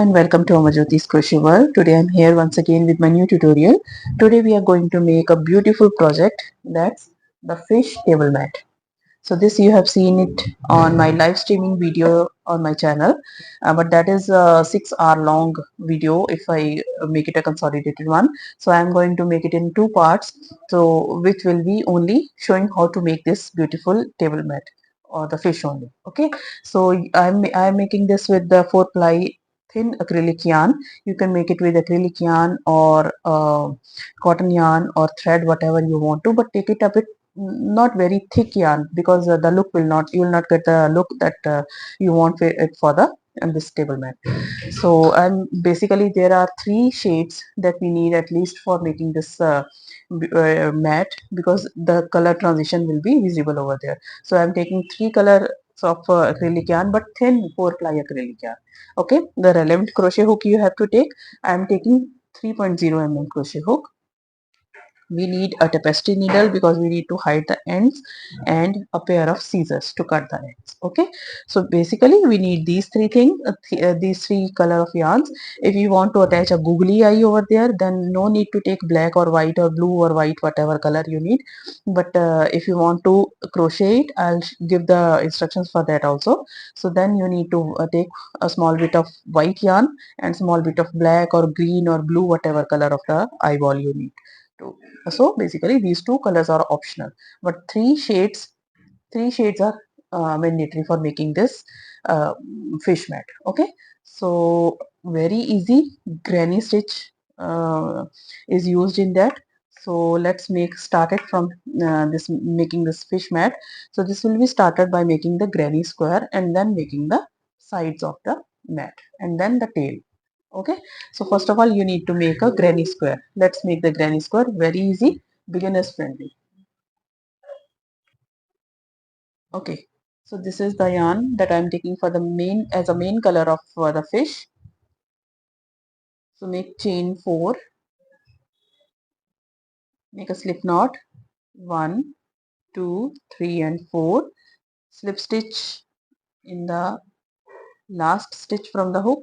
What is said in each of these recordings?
and welcome to Amarjyoti's Crochet World. Today I'm here once again with my new tutorial. Today we are going to make a beautiful project, that's the fish table mat. So this you have seen it on my live streaming video on my channel, but that is a 6 hour long video if I make it a consolidated one. So I'm going to make it in two parts, so which will be only showing how to make this beautiful table mat or the fish only. Okay, so I'm making this with the 4 ply thin acrylic yarn. You can make it with acrylic yarn or cotton yarn or thread, whatever you want to, but take it a bit not very thick yarn, because the look will not, you will not get the look that you want it for the this table mat. So basically there are 3 shades that we need at least for making this mat, because the color transition will be visible over there. So I'm taking 3 colors of acrylic yarn, but thin 4 ply acrylic yarn. Okay, the relevant crochet hook you have to take. I'm taking 3.0 mm crochet hook. We need a tapestry needle because we need to hide the ends, and a pair of scissors to cut the ends. Okay, so basically we need these 3 things, these 3 color of yarns. If you want to attach a googly eye over there, then no need to take black or white or blue or white, whatever color you need. But if you want to crochet it, I'll give the instructions for that also. So then you need to take a small bit of white yarn and small bit of black or green or blue, whatever color of the eyeball you need to. So basically these 2 colors are optional, but 3 shades are mandatory for making this uh, fish mat. Okay, so very easy granny stitch is used in that. So let's make started from this making this fish mat. So this will be started by making the granny square and then making the sides of the mat and then the tail. Okay, so first of all you need to make a granny square. Let's make the granny square, very easy, beginners friendly. Okay, so this is the yarn that I'm taking for the main as a main color of the fish. So make chain 4, make a slip knot, 1 2 3 and 4, slip stitch in the last stitch from the hook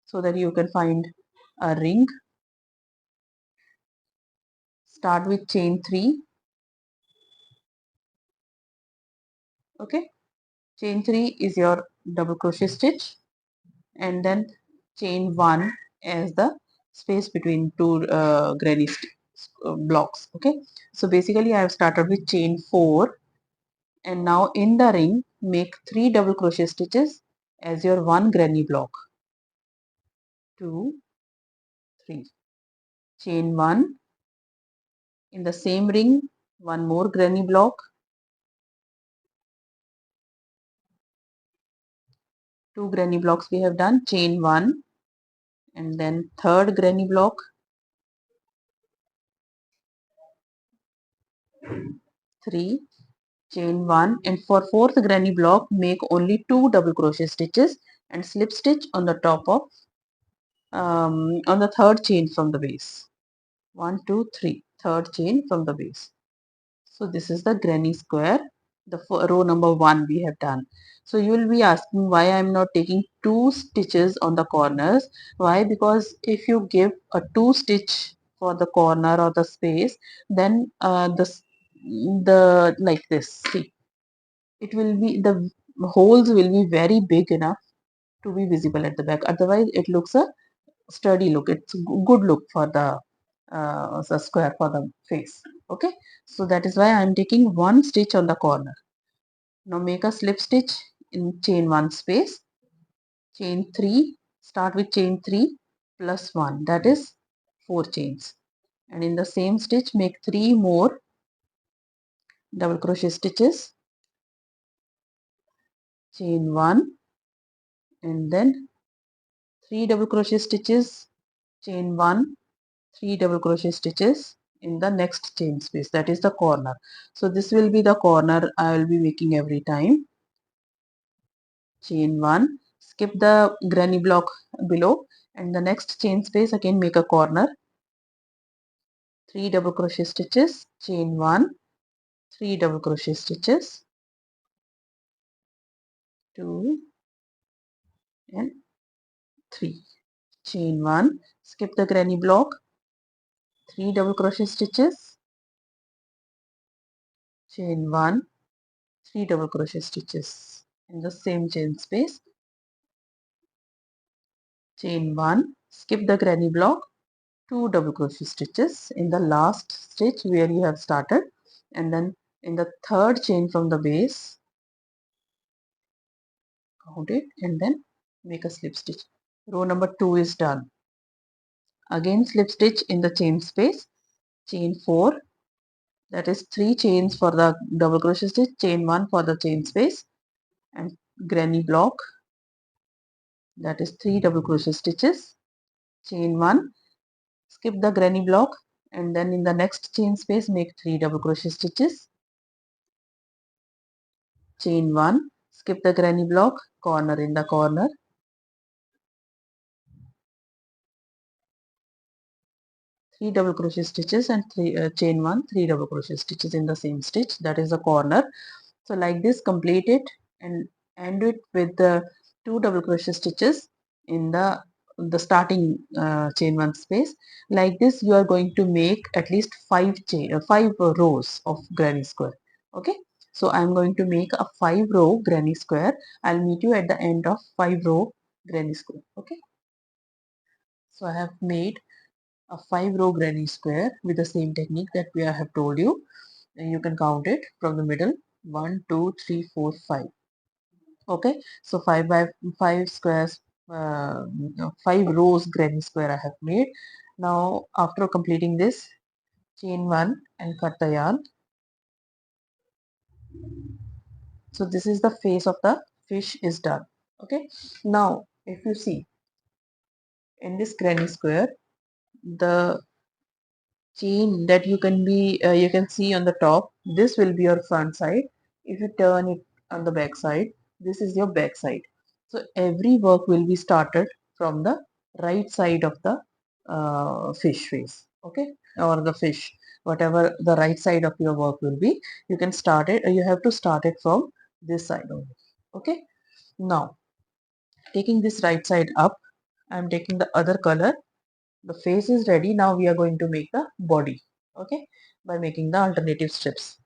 so that you can find a ring. Start with chain 3. Okay, chain 3 is your double crochet stitch, and then chain 1 as the space between two granny blocks. Okay, so basically I have started with chain 4, and now in the ring make 3 double crochet stitches as your 1 granny block. 2 3, chain 1, in the same ring 1 more granny block, 2 granny blocks we have done, chain 1, and then third granny block, 3, chain 1, and for fourth granny block make only 2 double crochet stitches and slip stitch on the top of on the third chain from the base. 1 2 3, third chain from the base. So this is the granny square, the row number 1 we have done. So you will be asking why I am not taking 2 stitches on the corners. Why? Because if you give a 2 stitch for the corner or the space, then the like this, see, it will be, the holes will be very big enough to be visible at the back. Otherwise it looks a sturdy look, it's good look for the square for the face. Okay, so that is why I am taking 1 stitch on the corner. Now make a slip stitch in chain 1 space, chain 3, start with chain 3 plus 1, that is 4 chains, and in the same stitch make 3 more double crochet stitches, chain 1, and then 3 double crochet stitches, chain 1, 3 double crochet stitches in the next chain space, that is the corner. So this will be the corner I will be making every time. Chain 1, skip the granny block below, and the next chain space again make a corner, 3 double crochet stitches, chain 1, 3 double crochet stitches, 2 and 3. chain 1, skip the granny block, 3 double crochet stitches, chain 1, 3 double crochet stitches in the same chain space, chain 1, skip the granny block, 2 double crochet stitches in the last stitch where you have started, and then in the third chain from the base, count it and then make a slip stitch. Row number 2 is done. Again slip stitch in the chain space, chain 4, that is 3 chains for the double crochet stitch, chain 1 for the chain space, and granny block, that is 3 double crochet stitches, chain 1, skip the granny block, and then in the next chain space make 3 double crochet stitches, chain 1, skip the granny block, corner in the corner, 3 double crochet stitches, and chain 1, 3 double crochet stitches in the same stitch, that is the corner. So like this, complete it and end it with the 2 double crochet stitches in the starting chain 1 space. Like this you are going to make at least 5 rows of granny square. Okay, so I am going to make a 5 row granny square. I'll meet you at the end of 5 row granny square. Okay, so I have made a 5 row granny square with the same technique that we have told you, and you can count it from the middle: 1 2 3 4 5. Okay, so 5 by 5 squares, no, 5 rows granny square I have made. Now after completing this, chain 1 and cut the yarn. So this is the face of the fish is done. Okay, now if you see in this granny square, the chain that you can see on the top, this will be your front side. If you turn it on the back side, this is your back side. So every work will be started from the right side of the fish face. Okay, or the fish, whatever the right side of your work will be, you can start it, you have to start it from this side only. Okay, now taking this right side up, I am taking the other color. The face is ready. Now we are going to make the body. Okay, by making the alternative strips.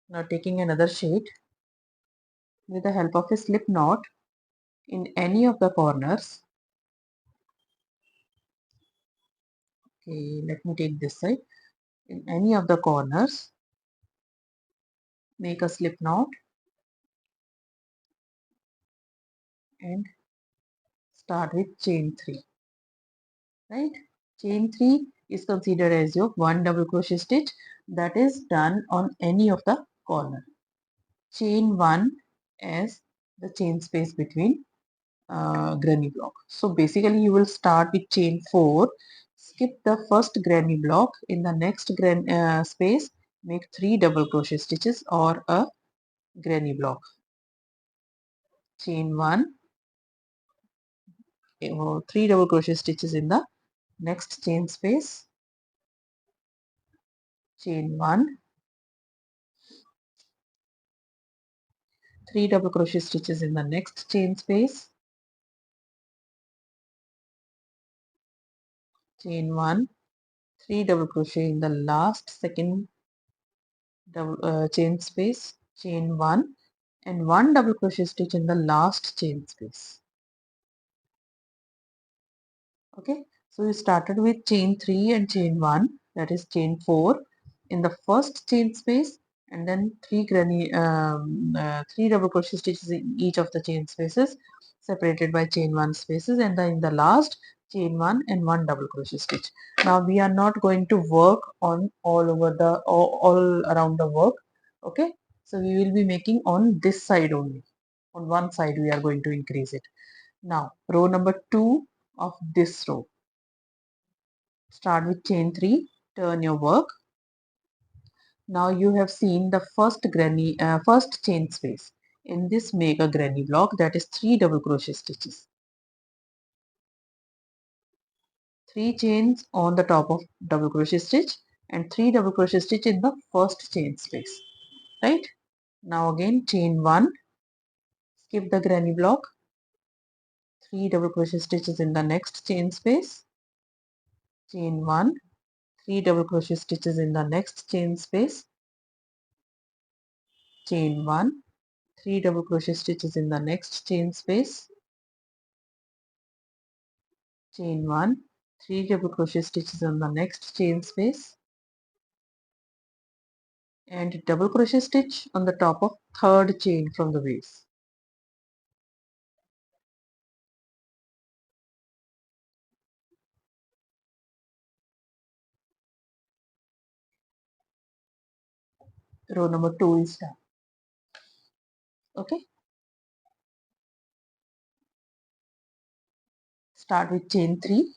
Now taking another shade, with the help of a slip knot in any of the corners. Okay, let me take this side. In any of the corners, make a slip knot and start with chain 3. Right, chain 3 is considered as your 1 double crochet stitch that is done on any of the corner. Chain 1 as the chain space between granny block. So basically you will start with chain 4, skip the first granny block, in the next space make 3 double crochet stitches or a granny block, chain 1, 3 double crochet stitches in the next chain space, chain 1, 3 double crochet stitches in the next chain space, chain 1, 3 double crochet in the last second chain space, chain 1, and 1 double crochet stitch in the last chain space. Okay, so we started with chain 3 and chain 1, that is chain 4 in the first chain space, and then 3 double crochet stitches in each of the chain spaces separated by chain 1 spaces, and then in the last chain 1 and 1 double crochet stitch. Now we are not going to work on all around the work. Okay, so we will be making on this side only. On one side we are going to increase it. Now row number 2 of this row, start with chain 3, turn your work. Now you have seen the first chain space. In this make a granny block, that is 3 double crochet stitches. 3 chains on the top of double crochet stitch and 3 double crochet stitch in the first chain space. Right? Now again chain 1, skip the granny block, 3 double crochet stitches in the next chain space, chain 1, 3 double crochet stitches in the next chain space, chain 1, 3 double crochet stitches in the next chain space, chain 1, 3 double crochet stitches in the next chain space, and double crochet stitch on the top of third chain from the base. Row number 2 is done. Okay, start with chain 3,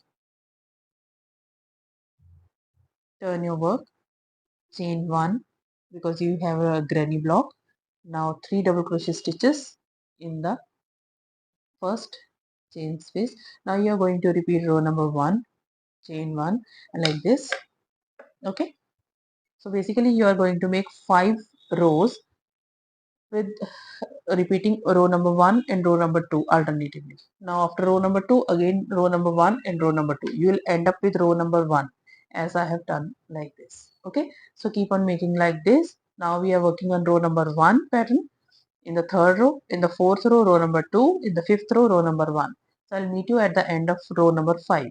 turn your work, chain 1 because you have a granny block. Now 3 double crochet stitches in the first chain space. Now you are going to repeat row number 1, chain 1, and like this. Okay, so basically you are going to make 5 rows with repeating row number 1 and row number 2 alternatively. Now after row number 2, again row number 1 and row number 2. You will end up with row number 1 as I have done like this. Okay, so keep on making like this. Now we are working on row number 1 pattern. In the third row, in the fourth row, row number 2, in the fifth row, row number 1. So I'll meet you at the end of row number 5.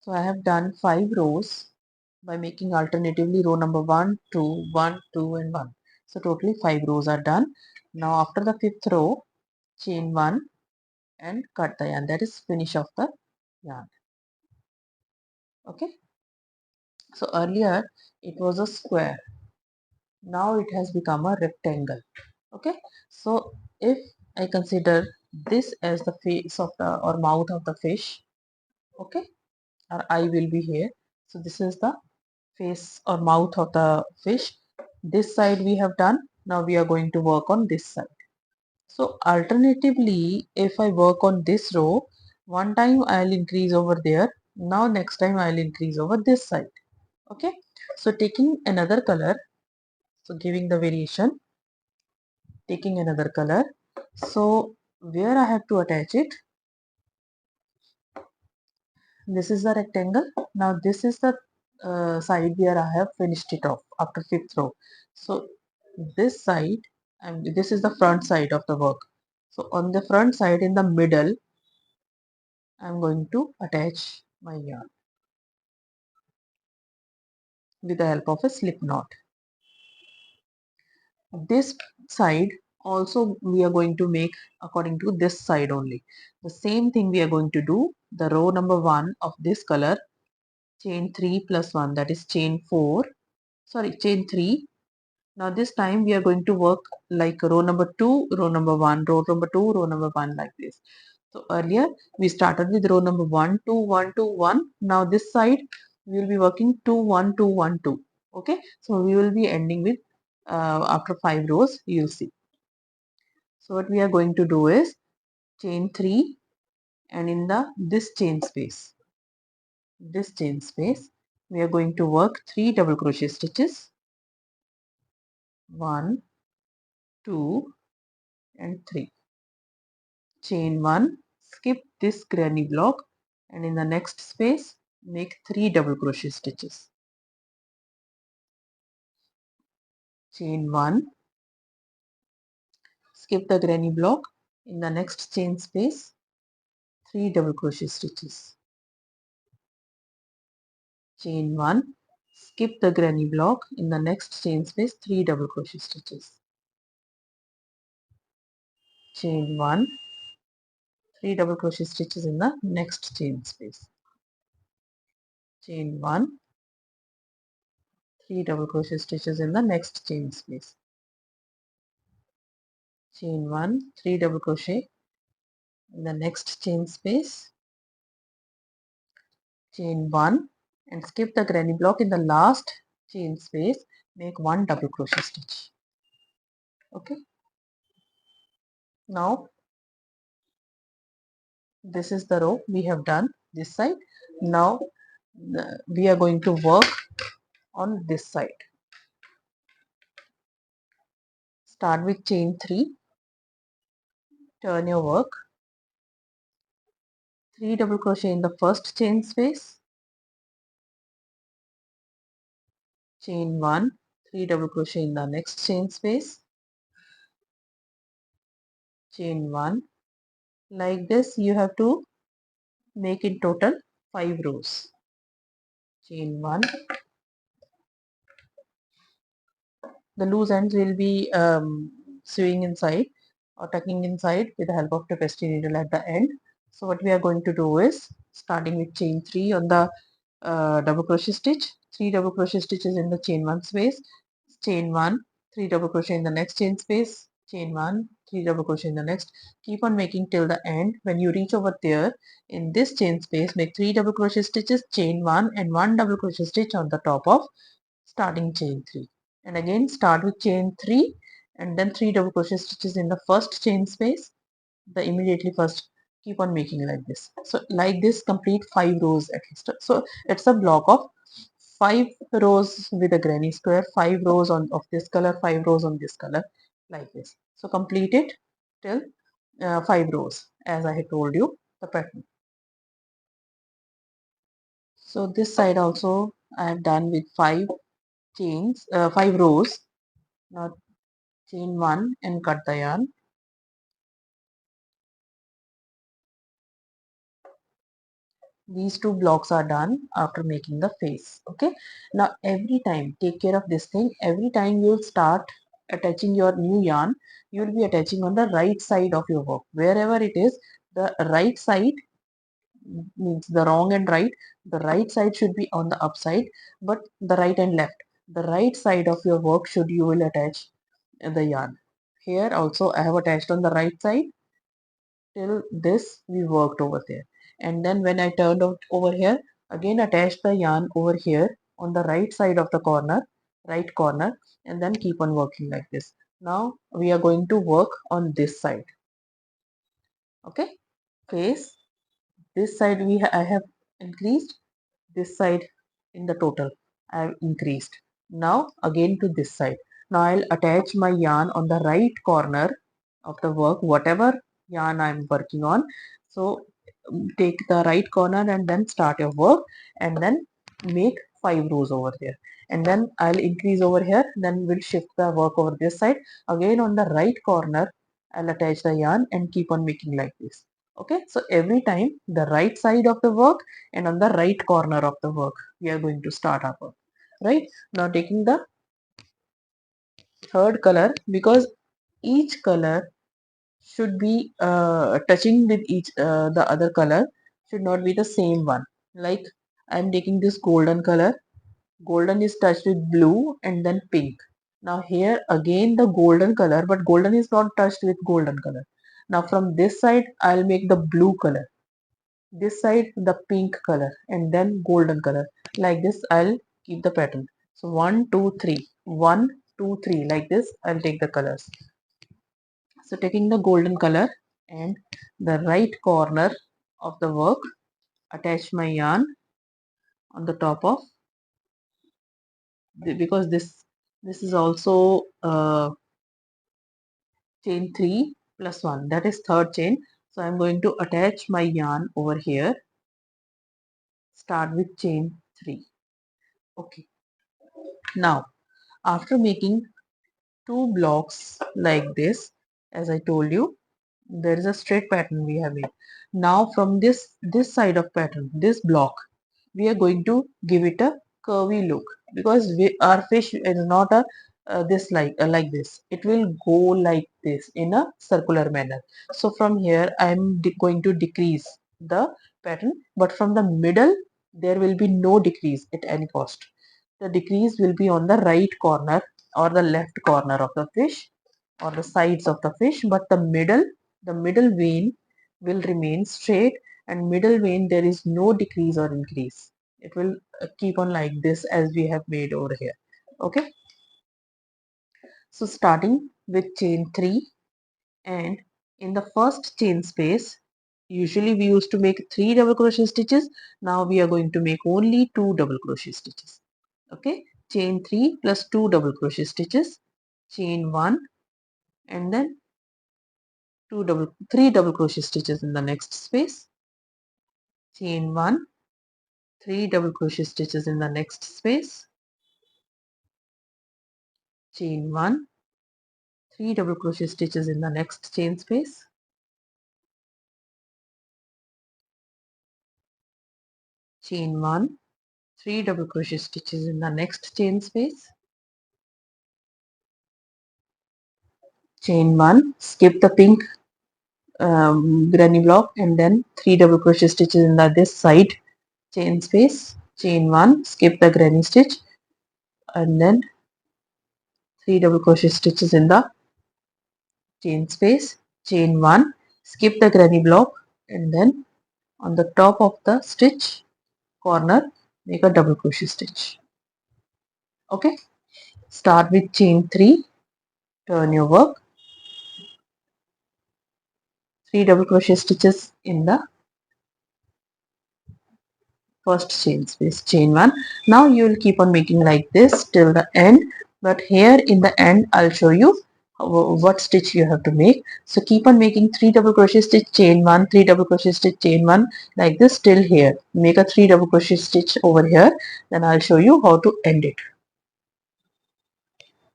So I have done 5 rows by making alternatively row number 1, 2, 1, 2 and 1. So totally 5 rows are done. Now after the fifth row, chain 1 and cut the yarn. That is finish of the yarn. Okay. So earlier it was a square. Now it has become a rectangle. Okay. So if I consider this as the face of the or mouth of the fish, okay, or eye will be here. So this is the face or mouth of the fish. This side we have done. Now we are going to work on this side. So alternatively, if I work on this row, one time I'll increase over there. Now next time I'll increase over this side. Okay. So taking another color, so giving the variation, taking another color. So where I have to attach it, this is the rectangle. Now this is the side where I have finished it off after fifth row. So this side, and this is the front side of the work. So on the front side in the middle, I'm going to attach my yarn with the help of a slip knot. This side also we are going to make according to this side only. The same thing we are going to do. The row number 1 of this color, chain 3 plus 1, that is chain 4, sorry, chain 3. Now this time we are going to work like row number 2, row number 1, row number 2, row number 1 like this. So earlier we started with row number 1, 2, 1, 2, 1. Now this side we will be working 2, 1, 2, 1, 2. Okay, so we will be ending with after 5 rows you'll see. So what we are going to do is chain 3 and in the this chain space we are going to work 3 double crochet stitches, 1, 2 and 3. Chain 1, skip this granny block and in the next space make 3 double crochet stitches. Chain 1, skip the granny block, in the next chain space 3 double crochet stitches. Chain 1, skip the granny block, in the next chain space 3 double crochet stitches. Chain 1, 3 double crochet stitches in the next chain space. Chain 1, 3 double crochet stitches in the next chain space. Chain 1, 3 double crochet in the next chain space, chain 1 and skip the granny block, in the last chain space make 1 double crochet stitch. Okay, now this is the row we have done this side. Now we are going to work on this side. Start with chain 3, turn your work, 3 double crochet in the first chain space, chain 1, 3 double crochet in the next chain space, chain 1. Like this you have to make in total 5 rows. Chain 1. The loose ends will be sewing inside or tucking inside with the help of tapestry needle at the end. So what we are going to do is, starting with chain 3 on the double crochet stitch, 3 double crochet stitches in the chain 1 space, chain 1, 3 double crochet in the next chain space, chain 1, 3 double crochet in the next. Keep on making till the end. When you reach over there in this chain space, make 3 double crochet stitches, chain 1 and 1 double crochet stitch on the top of starting chain 3, and again start with chain 3 and then 3 double crochet stitches in the first chain space, the immediately first. Keep on making like this. So like this complete 5 rows at least. So it's a block of 5 rows with a granny square, 5 rows on of this color, 5 rows on this color, like this. So complete it till 5 rows as I had told you the pattern. So this side also I have done with 5 chains, 5 rows. Now chain 1 and cut the yarn. These two blocks are done after making the face. Okay, now every time take care of this thing. Every time you will start attaching your new yarn, you will be attaching on the right side of your work. Wherever it is, the right side means the wrong and right. The right side should be on the upside, but the right and left, the right side of your work should you will attach the yarn. Here also I have attached on the right side. Till this we worked over there, and then when I turned out over here, again attach the yarn over here on the right side of the corner, right corner, and then keep on working like this. Now we are going to work on this side. Okay, face. This side I have increased, this side in the total I have increased. Now again to this side. Now I'll attach my yarn on the right corner of the work, whatever yarn I'm working on. So take the right corner and then start your work, and then make 5 rows over there, and then I'll increase over here, then we'll shift the work over this side. Again on the right corner I'll attach the yarn and keep on making like this. Okay, so every time the right side of the work and on the right corner of the work we are going to start our work. Right, now taking the third color, because each color should be touching with each the other color, should not be the same one. Like I'm taking this golden color, golden is touched with blue and then pink. Now here again the golden color, but golden is not touched with golden color. Now from this side I'll make the blue color, this side the pink color, and then golden color. Like this I'll keep the pattern. So 1 2 3, 1 2 3, like this I'll take the colors. So taking the golden color and the right corner of the work, attach my yarn on the top of because this is also chain 3 plus 1, that is third chain. So I'm going to attach my yarn over here, start with chain 3. Okay, now after making 2 blocks like this, as I told you, there is a straight pattern we have made. Now from this side of pattern, this block, we are going to give it a curvy look, because our fish is not a this like this. It will go like this in a circular manner. So from here I am going to decrease the pattern, but from the middle there will be no decrease at any cost. The decrease will be on the right corner or the left corner of the fish or the sides of the fish, but the middle vein will remain straight, and middle vein there is no decrease or increase. It will keep on like this as we have made over here. Okay, so starting with chain 3, and in the first chain space, usually we used to make 3 double crochet stitches. Now we are going to make only 2 double crochet stitches. Okay, chain 3 plus 2 double crochet stitches, chain 1, and then 3 double crochet stitches in the next space, chain 1, 3 double crochet stitches in the next space, chain 1, 3 double crochet stitches in the next chain space, chain 1, 3 double crochet stitches in the next chain space, chain 1, skip the pink granny block, and then 3 double crochet stitches in the this side chain space, chain 1, skip the granny stitch, and then 3 double crochet stitches in the chain space, chain 1, skip the granny block, and then on the top of the stitch corner make a double crochet stitch. Okay, start with chain 3, turn your work, 3 double crochet stitches in the first chain space, chain 1. Now you will keep on making like this till the end, but here in the end I'll show you what stitch you have to make. So keep on making 3 double crochet stitch, chain 1, 3 double crochet stitch, chain 1, like this till here. Make a 3 double crochet stitch over here, then I'll show you how to end it.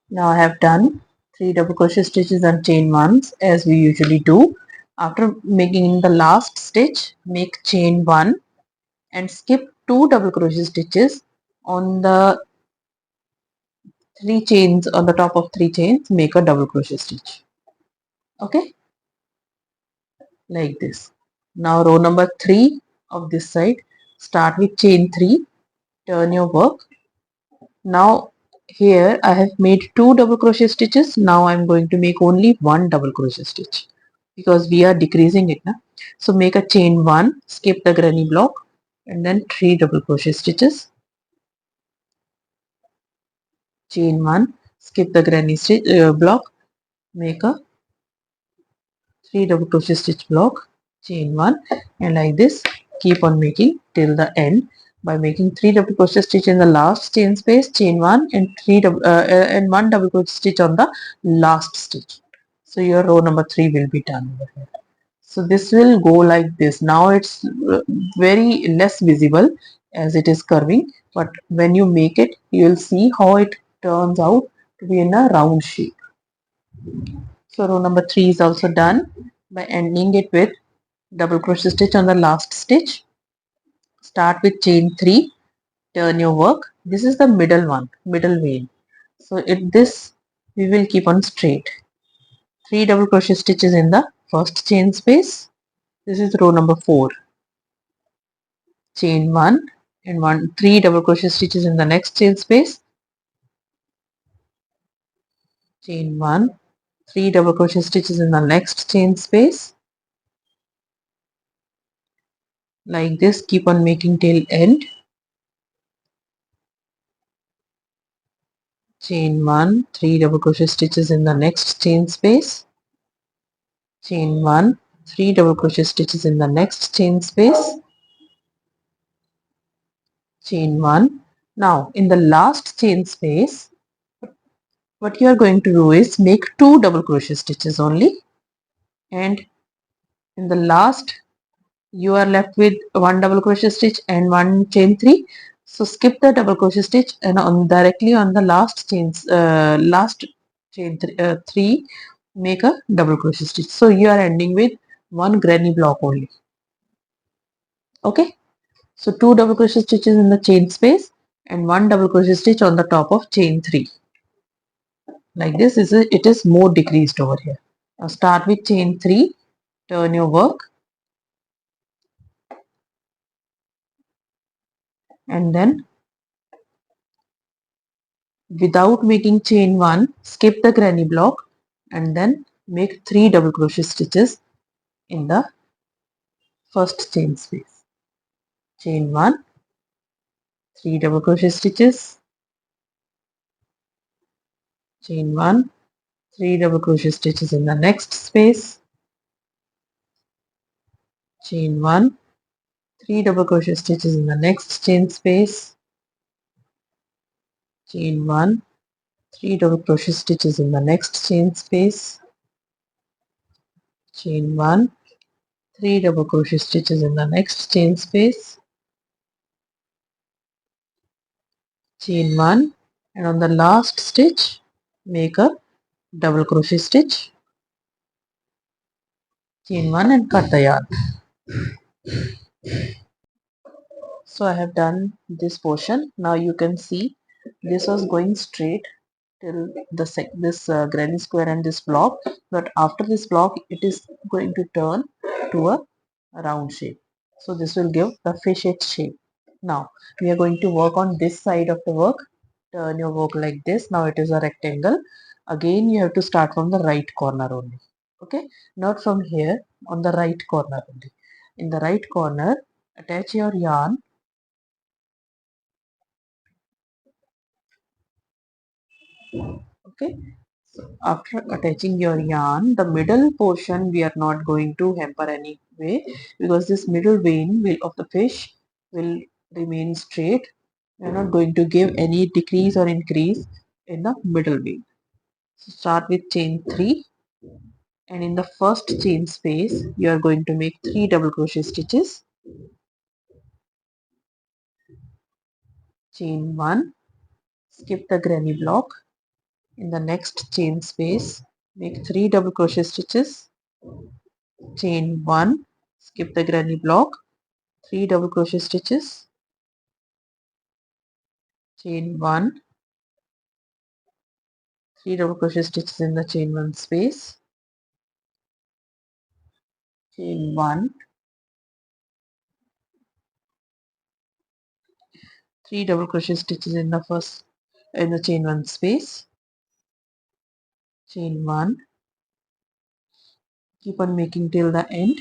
Now I have done 3 double crochet stitches and chain 1s as we usually do. After making the last stitch, make chain 1 and skip 2 double crochet stitches on the 3 chains, on the top of 3 chains, make a double crochet stitch. Okay, like this. Now row number 3 of this side, start with chain 3, turn your work. Now here I have made 2 double crochet stitches. Now I am going to make only 1 double crochet stitch because we are decreasing it now. So make a chain 1, skip the granny block, and then 3 double crochet stitches, chain 1, skip the granny block, make a 3 double crochet stitch block, chain 1, and like this keep on making till the end by making 3 double crochet stitch in the last chain space, chain 1, and 1 double crochet stitch on the last stitch. So your row number 3 will be done over here. So this will go like this. Now it's very less visible as it is curving, but when you make it you will see how it turns out to be in a round shape. So row number 3 is also done by ending it with double crochet stitch on the last stitch. Start with chain 3, turn your work. This is the middle one, middle vein. So this we will keep on straight. 3 double crochet stitches in the first chain space. This is row number 4. Chain 1 and 3 double crochet stitches in the next chain space. Chain 1, 3 double crochet stitches in the next chain space. Like this keep on making till end. Chain 1, 3 double crochet stitches in the next chain space, chain 1, 3 double crochet stitches in the next chain space, chain 1. Now in the last chain space what you are going to do is make 2 double crochet stitches only, and in the last you are left with 1 double crochet stitch and 1 chain 3. So skip the double crochet stitch and directly on the last chain 3 make a double crochet stitch. So you are ending with 1 granny block only. Okay, so 2 double crochet stitches in the chain space and 1 double crochet stitch on the top of chain 3. Like this it is more decreased over here. Now start with chain 3, turn your work, and then without making chain 1 skip the granny block and then make 3 double crochet stitches in the first chain space. Chain 1, 3 double crochet stitches, chain 1, 3 double crochet stitches in the next space, chain 1, 3 double crochet stitches in the next chain space, chain 1, 3 double crochet stitches in the next chain space, chain 1, 3 double crochet stitches in the next chain space, chain 1, and on the last stitch make a double crochet stitch, chain 1 and cut the yarn. So I have done this portion. Now you can see this was going straight till this granny square and this block, but after this block it is going to turn to a round shape. So this will give the fish head shape. Now we are going to work on this side of the work. Turn your work like this. Now it is a rectangle. Again you have to start from the right corner only. Okay, not from here, on the right corner only. In the right corner, attach your yarn. Okay, so after attaching your yarn, the middle portion we are not going to hamper any way, because this middle vein will of the fish will remain straight. We are not going to give any decrease or increase in the middle vein. So start with chain 3, and in the first chain space you are going to make 3 double crochet stitches, chain 1, skip the granny block. In the next chain space make 3 double crochet stitches, chain 1, skip the granny block, 3 double crochet stitches, chain 1, 3 double crochet stitches in the chain 1 space, chain 1, 3 double crochet stitches in the chain 1 space, chain 1, keep on making till the end,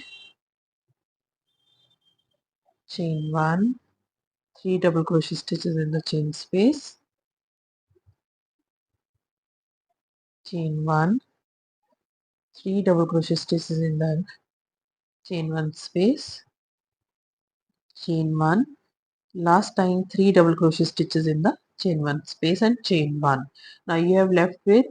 chain 1, 3 double crochet stitches in the chain space, chain 1, 3 double crochet stitches in the chain 1 space, chain 1, last time 3 double crochet stitches in the chain 1 space and chain 1. Now you have left with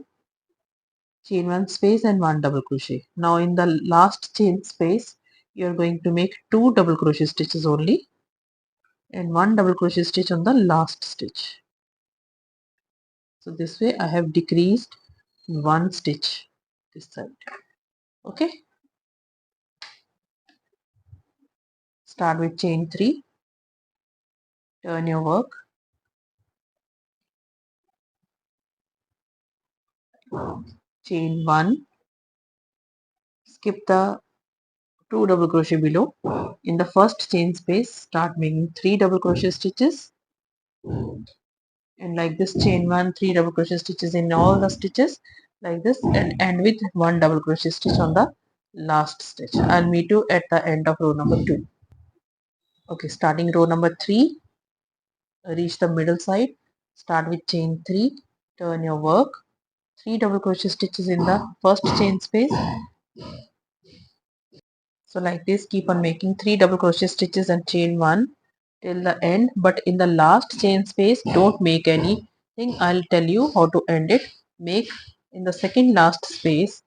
chain 1 space and 1 double crochet. Now in the last chain space you are going to make 2 double crochet stitches only and 1 double crochet stitch on the last stitch. So this way I have decreased 1 stitch this side. Okay, start with chain 3, turn your work, chain 1, skip the 2 double crochet below. In the first chain space start making 3 double crochet stitches, and like this chain 1, 3 double crochet stitches in all the stitches like this, and end with 1 double crochet stitch on the last stitch. I'll meet you at the end of row number 2. Okay, starting row number 3, reach the middle side, start with chain 3, turn your work, 3 double crochet stitches in the first chain space. So like this, keep on making 3 double crochet stitches and chain 1 till the end, but in the last chain space don't make anything. I'll tell you how to end it. Make in the second last space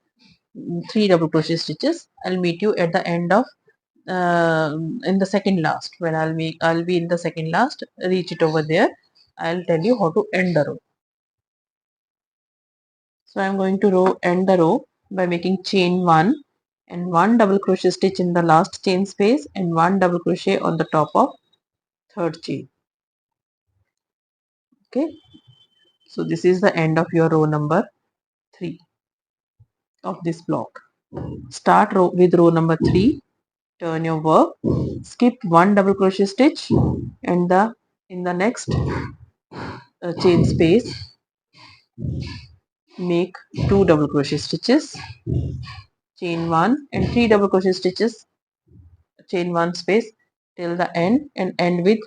3 double crochet stitches. I'll meet you at the end of in the second last. When I'll be in the second last, reach it over there, I'll tell you how to end the row. So I'm going to end the row by making chain 1 and 1 double crochet stitch in the last chain space and 1 double crochet on the top of third chain. Okay, so this is the end of your row number 3 of this block. Start with row number 3, turn your work, skip 1 double crochet stitch, and in the next chain space make 2 double crochet stitches, chain 1 and 3 double crochet stitches, chain 1 space till the end, and end with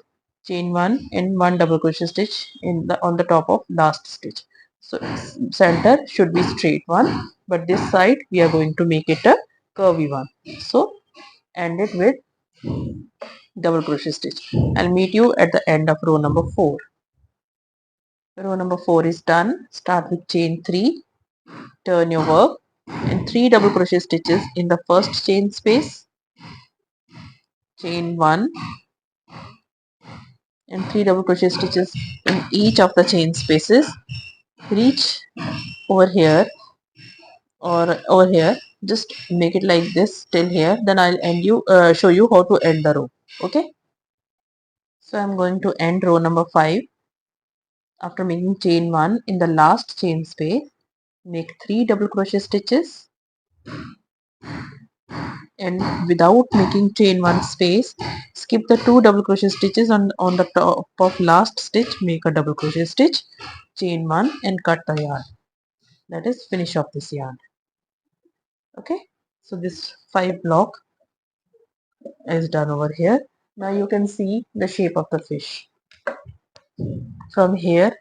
chain 1 and 1 double crochet stitch on the top of last stitch. So center should be straight one, but this side we are going to make it a curvy one. So end it with double crochet stitch. I'll meet you at the end of row number 4. Row number 4 is done. Start with chain 3, turn your work, and 3 double crochet stitches in the first chain space, chain 1 and 3 double crochet stitches in each of the chain spaces. Reach over here or over here, just make it like this till here, then I'll show you how to end the row. Okay, so I'm going to end row number 5. After making chain 1 in the last chain space, make 3 double crochet stitches, and without making chain 1 space, skip the 2 double crochet stitches on the top of last stitch, make a double crochet stitch, chain 1 and cut the yarn. That is finish off this yarn. Okay, so this 5 block is done over here. Now you can see the shape of the fish. From here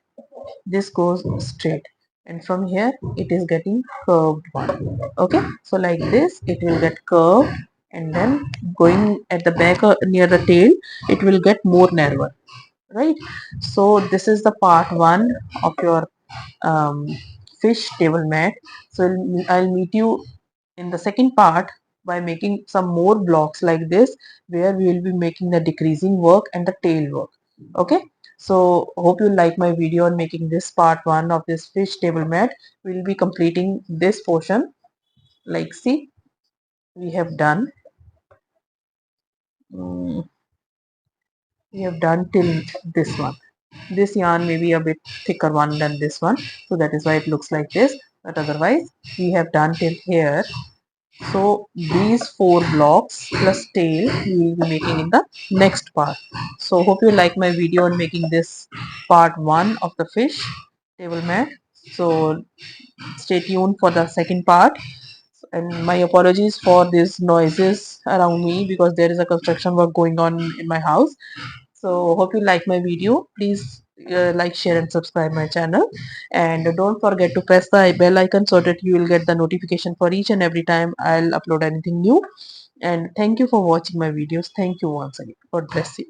this goes straight, and from here it is getting curved one. Okay, so like this it will get curved, and then going at the back or near the tail it will get more narrower, right? So this is the part 1 of your um, fish table mat. So I'll meet you in the second part by making some more blocks like this, where we will be making the decreasing work and the tail work. Okay, so hope you like my video on making this part 1 of this fish table mat. We'll be completing this portion. Like, see, we have done mm, we have done till this one. This yarn may be a bit thicker one than this one, so that is why it looks like this, but otherwise we have done till here. So these 4 blocks plus tail we will be making in the next part. So hope you like my video on making this part 1 of the fish table mat. So stay tuned for the second part, and my apologies for these noises around me because there is a construction work going on in my house. So hope you like my video. Please like, share and subscribe my channel, and don't forget to press the bell icon so that you will get the notification for each and every time I'll upload anything new. And thank you for watching my videos. Thank you once again. God bless you.